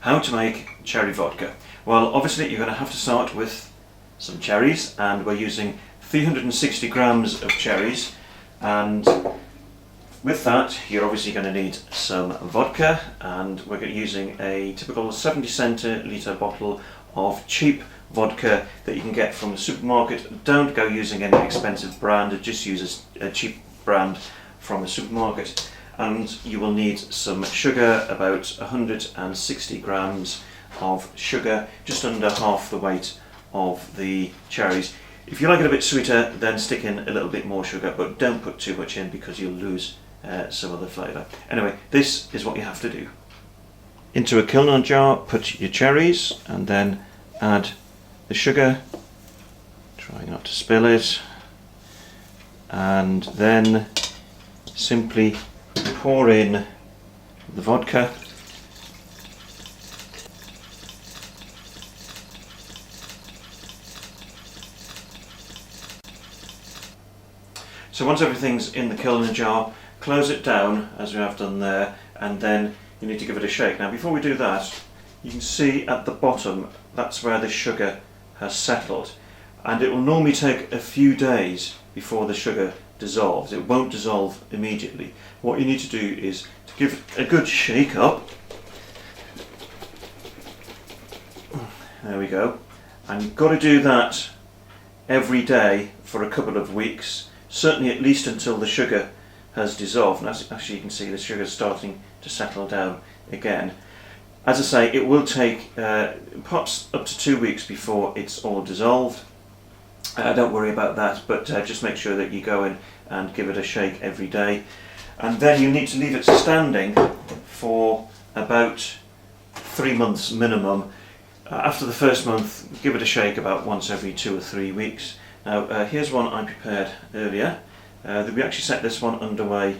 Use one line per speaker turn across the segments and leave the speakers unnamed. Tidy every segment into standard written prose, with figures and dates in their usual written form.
How to make cherry vodka. Well, obviously you're going to have to start with some cherries, and we're using 360 grams of cherries, and with that you're obviously going to need some vodka, and we're using a typical 70 centilitre bottle of cheap vodka that you can get from the supermarket. Don't go using any expensive brand, just use a cheap brand from the supermarket. And you will need some sugar, about 160 grams of sugar, just under half the weight of the cherries. If you like it a bit sweeter, then stick in a little bit more sugar, but don't put too much in because you'll lose some of the flavour. Anyway, this is what you have to do. Into a Kilner jar, put your cherries and then add the sugar, try not to spill it, and then simply pour in the vodka. So once everything's in the Kilner jar, close it down as we have done there, and then you need to give it a shake. Now before we do that, you can see at the bottom that's where the sugar has settled, and it will normally take a few days before the sugar dissolves. It won't dissolve immediately. What you need to do is to give it a good shake up. There we go. And you've got to do that every day for a couple of weeks, certainly at least until the sugar has dissolved. And as actually you can see, the sugar is starting to settle down again. As I say, it will take perhaps up to 2 weeks before it's all dissolved. Don't worry about that, but just make sure that you go in and give it a shake every day. And then you need to leave it standing for about 3 months minimum. After the first month, give it a shake about once every 2 or 3 weeks. Now here's one I prepared earlier. We actually set this one underway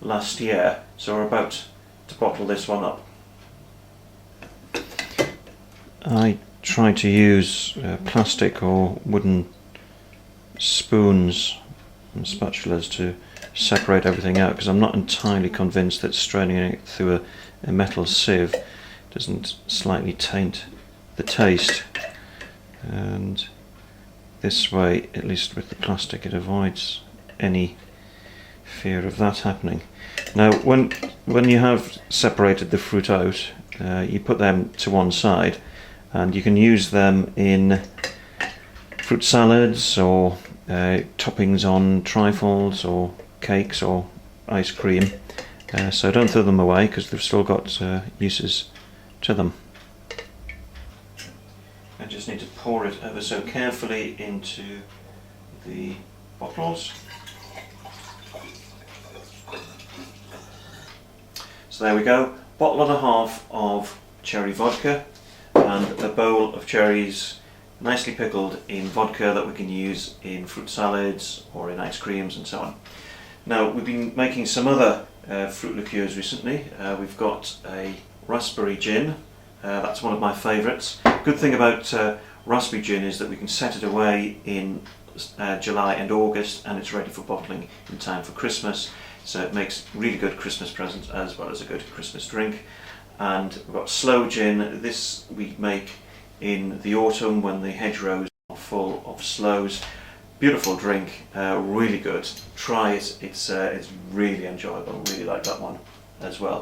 last year, so we're about to bottle this one up. I try to use plastic or wooden spoons and spatulas to separate everything out, because I'm not entirely convinced that straining it through a metal sieve doesn't slightly taint the taste, and this way, at least with the plastic, it avoids any fear of that happening. Now when you have separated the fruit out, you put them to one side, and you can use them in fruit salads or toppings on trifles or cakes or ice cream. So don't throw them away, because they've still got uses to them. I just need to pour it ever so carefully into the bottles. So there we go, bottle and a half of cherry vodka and a bowl of cherries nicely pickled in vodka that we can use in fruit salads or in ice creams and so on. Now we've been making some other fruit liqueurs recently. We've got a raspberry gin, that's one of my favourites. Good thing about raspberry gin is that we can set it away in July and August, and it's ready for bottling in time for Christmas, so it makes really good Christmas presents as well as a good Christmas drink. And we've got sloe gin. This we make in the autumn when the hedgerows are full of sloes. Beautiful drink, really good. Try it, it's really enjoyable. Really like that one as well.